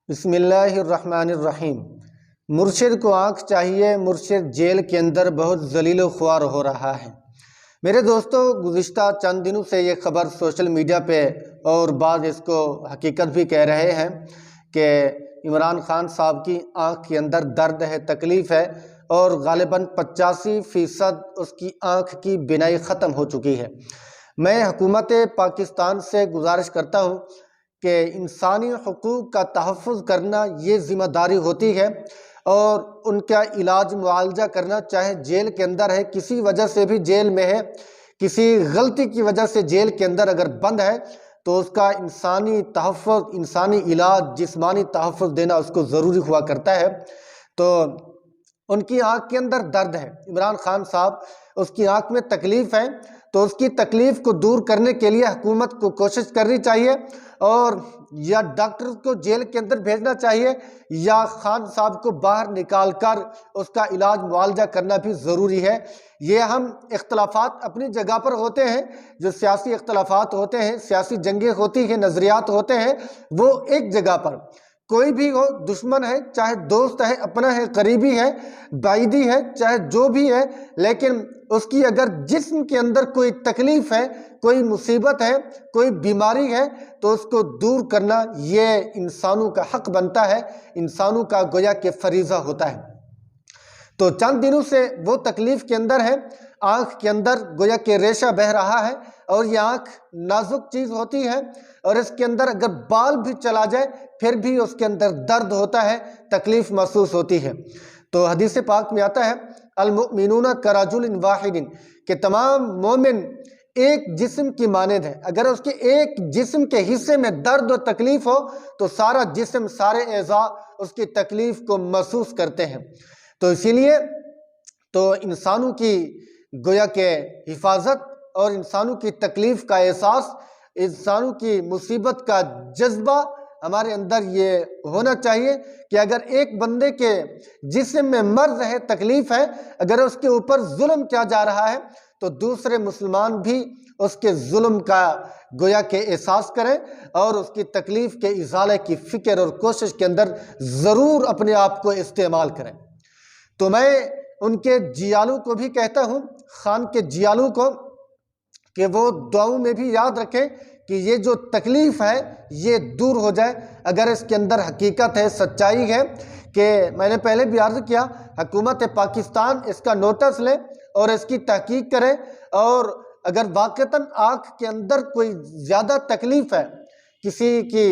بسم اللہ الرحمن الرحیم۔ مرشد کو آنکھ چاہیے، مرشد جیل کے اندر بہت ذلیل و خوار ہو رہا ہے۔ میرے دوستو، گزشتہ چند دنوں سے یہ خبر سوشل میڈیا پہ اور بعض اس کو حقیقت بھی کہہ رہے ہیں کہ عمران خان صاحب کی آنکھ کے اندر درد ہے، تکلیف ہے، اور غالباً 85% اس کی آنکھ کی بینائی ختم ہو چکی ہے۔ میں حکومت پاکستان سے گزارش کرتا ہوں کہ انسانی حقوق کا تحفظ کرنا یہ ذمہ داری ہوتی ہے، اور ان کا علاج معالجہ کرنا، چاہے جیل کے اندر ہے، کسی وجہ سے بھی جیل میں ہے، کسی غلطی کی وجہ سے جیل کے اندر اگر بند ہے تو اس کا انسانی تحفظ، انسانی علاج، جسمانی تحفظ دینا اس کو ضروری ہوا کرتا ہے۔ تو ان کی آنکھ کے اندر درد ہے، عمران خان صاحب، اس کی آنکھ میں تکلیف ہے، تو اس کی تکلیف کو دور کرنے کے لیے حکومت کو کوشش کرنی چاہیے، اور یا ڈاکٹر کو جیل کے اندر بھیجنا چاہیے یا خان صاحب کو باہر نکال کر اس کا علاج معالجہ کرنا بھی ضروری ہے۔ یہ ہم اختلافات اپنی جگہ پر ہوتے ہیں، جو سیاسی اختلافات ہوتے ہیں، سیاسی جنگیں ہوتی ہیں، نظریات ہوتے ہیں، وہ ایک جگہ پر کوئی بھی ہو، دشمن ہے چاہے دوست ہے، اپنا ہے، قریبی ہے، بعیدی ہے، چاہے جو بھی ہے، لیکن اس کی اگر جسم کے اندر کوئی تکلیف ہے، کوئی مصیبت ہے، کوئی بیماری ہے، تو اس کو دور کرنا یہ انسانوں کا حق بنتا ہے، انسانوں کا گویا کہ فریضہ ہوتا ہے۔ تو چند دنوں سے وہ تکلیف کے اندر ہے، آنکھ کے اندر گویا کہ ریشہ بہہ رہا ہے، اور یہ آنکھ نازک چیز ہوتی ہے، اور اس کے اندر اگر بال بھی چلا جائے پھر بھی اس کے اندر درد ہوتا ہے، تکلیف محسوس ہوتی ہے۔ تو حدیث پاک میں آتا ہے المؤمنون کرجل واحد، کہ تمام مومن ایک جسم کی مانند ہے۔ اگر اس کے ایک جسم کے حصے میں درد و تکلیف ہو تو سارا جسم، سارے اعضاء اس کی تکلیف کو محسوس کرتے ہیں۔ تو اسی لیے تو انسانوں کی گویا کہ حفاظت اور انسانوں کی تکلیف کا احساس، انسانوں کی مصیبت کا جذبہ ہمارے اندر یہ ہونا چاہیے کہ اگر ایک بندے کے جسم میں مرض ہے، تکلیف ہے، اگر اس کے اوپر ظلم کیا جا رہا ہے تو دوسرے مسلمان بھی اس کے ظلم کا گویا کہ احساس کریں، اور اس کی تکلیف کے ازالے کی فکر اور کوشش کے اندر ضرور اپنے آپ کو استعمال کریں۔ تو میں ان کے جیالوں کو بھی کہتا ہوں، خان کے جیالوں کو، کہ وہ دعاؤں میں بھی یاد رکھیں کہ یہ جو تکلیف ہے یہ دور ہو جائے۔ اگر اس کے اندر حقیقت ہے، سچائی ہے، کہ میں نے پہلے بھی عرض کیا، حکومت پاکستان اس کا نوٹس لے اور اس کی تحقیق کرے، اور اگر واقعتاً آنکھ کے اندر کوئی زیادہ تکلیف ہے، کسی کی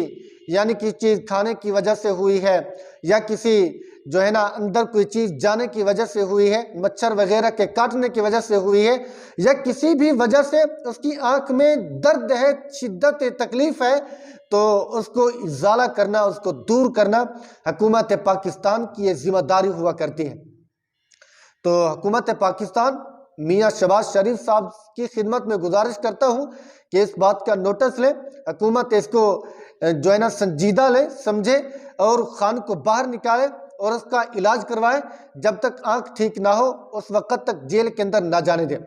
یعنی کسی چیز کھانے کی وجہ سے ہوئی ہے، یا کسی جو ہے نا اندر کوئی چیز جانے کی وجہ سے ہوئی ہے، مچھر وغیرہ کے کاٹنے کی وجہ سے ہوئی ہے، یا کسی بھی وجہ سے اس کی آنکھ میں درد ہے، شدت تکلیف ہے، تو اس کو ازالہ کرنا، اس کو دور کرنا حکومت پاکستان کی یہ ذمہ داری ہوا کرتی ہے۔ تو حکومت پاکستان میاں شہباز شریف صاحب کی خدمت میں گزارش کرتا ہوں کہ اس بات کا نوٹس لے، حکومت اس کو جو ہے نا سنجیدہ لے، سمجھے، اور خان کو باہر نکالے اور اس کا علاج کروائے۔ جب تک آنکھ ٹھیک نہ ہو اس وقت تک جیل کے اندر نہ جانے دے۔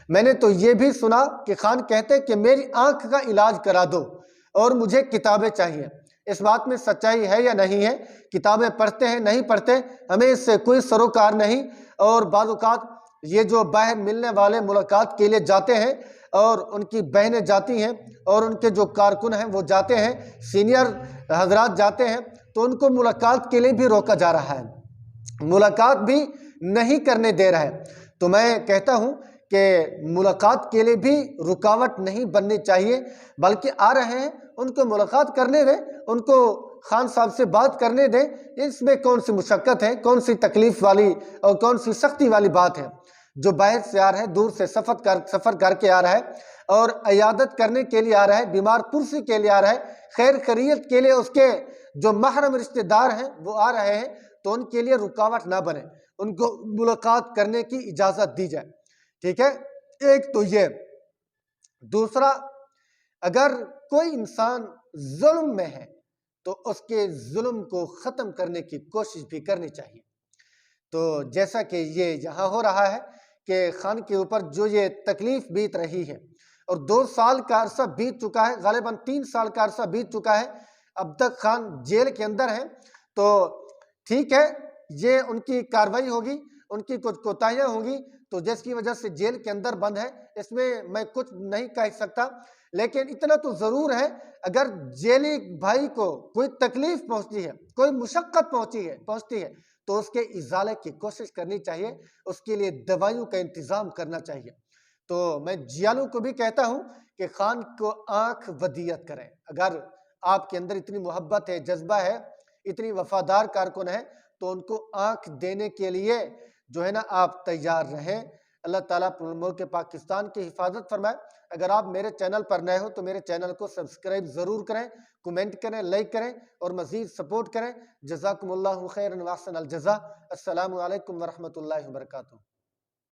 میں نے تو یہ بھی سنا کہ خان کہتے کہ میری آنکھ کا علاج کرا دو اور مجھے کتابیں چاہیے۔ اس بات میں سچائی ہے یا نہیں ہے؟ کتابیں پڑھتے ہیں، نہیں پڑھتے، ہمیں اس سے کوئی سروکار نہیں۔ اور بعض اوقات یہ جو باہر ملنے والے ملاقات کے لیے جاتے ہیں، اور ان کی بہنیں جاتی ہیں، اور ان کے جو کارکن ہیں وہ جاتے ہیں، سینئر حضرات جاتے ہیں، تو ان کو ملاقات کے لیے بھی روکا جا رہا ہے، ملاقات بھی نہیں کرنے دے رہا ہے۔ تو میں کہتا ہوں کہ ملاقات کے لیے بھی رکاوٹ نہیں بننی چاہیے، بلکہ آ رہے ہیں ان کو ملاقات کرنے دیں، ان کو خان صاحب سے بات کرنے دیں۔ اس میں کون سی مشقت ہے، کون سی تکلیف والی اور کون سی سختی والی بات ہے؟ جو باہر سے آ رہا ہے، دور سے سفر کر کے آ رہا ہے، اور عیادت کرنے کے لیے آ رہا ہے، بیمار پرسی کے لیے آ رہا ہے، خیر خیریت کے لیے اس کے جو محرم رشتہ دار ہیں وہ آ رہے ہیں، تو ان کے لیے رکاوٹ نہ بنے، ان کو ملاقات کرنے کی اجازت دی جائے۔ ٹھیک ہے، ایک تو یہ۔ دوسرا، اگر کوئی انسان ظلم میں ہے تو اس کے ظلم کو ختم کرنے کی کوشش بھی کرنی چاہیے۔ تو جیسا کہ یہ یہاں ہو رہا ہے کہ خان کے اوپر جو یہ تکلیف بیت رہی ہے، اور 2 سال کا عرصہ بیت چکا ہے، غالباً 3 سال کا عرصہ بیت چکا ہے، اب تک خان جیل کے اندر ہیں، تو ٹھیک ہے یہ ان کی کارروائی ہوگی، ان کی کچھ کوتاہیاں ہوں گی، تو جس کی وجہ سے جیل کے اندر بند ہے، اس میں کچھ نہیں کہہ سکتا، لیکن اتنا تو ضرور ہے اگر جیلی بھائی کو کوئی تکلیف پہنچتی ہے، کوئی مشقت پہنچتی ہے تو اس کے ازالے کی کوشش کرنی چاہیے، اس کے لیے دوائیوں کا انتظام کرنا چاہیے۔ تو میں جیالوں کو بھی کہتا ہوں کہ خان کو آنکھ ودیت کریں، اگر آپ کے اندر اتنی محبت ہے، جذبہ ہے، اتنی وفادار کارکن ہے تو ان کو آنکھ دینے کے لیے جو ہے نا آپ تیار رہیں۔ اللہ تعالیٰ ملک پاکستان کی حفاظت فرمائے۔ اگر آپ میرے چینل پر نئے ہو تو میرے چینل کو سبسکرائب ضرور کریں، کمنٹ کریں، لائک کریں اور مزید سپورٹ کریں۔ جزاکم اللہ خیرا واحسن الجزا۔ السلام علیکم ورحمۃ اللہ وبرکاتہ۔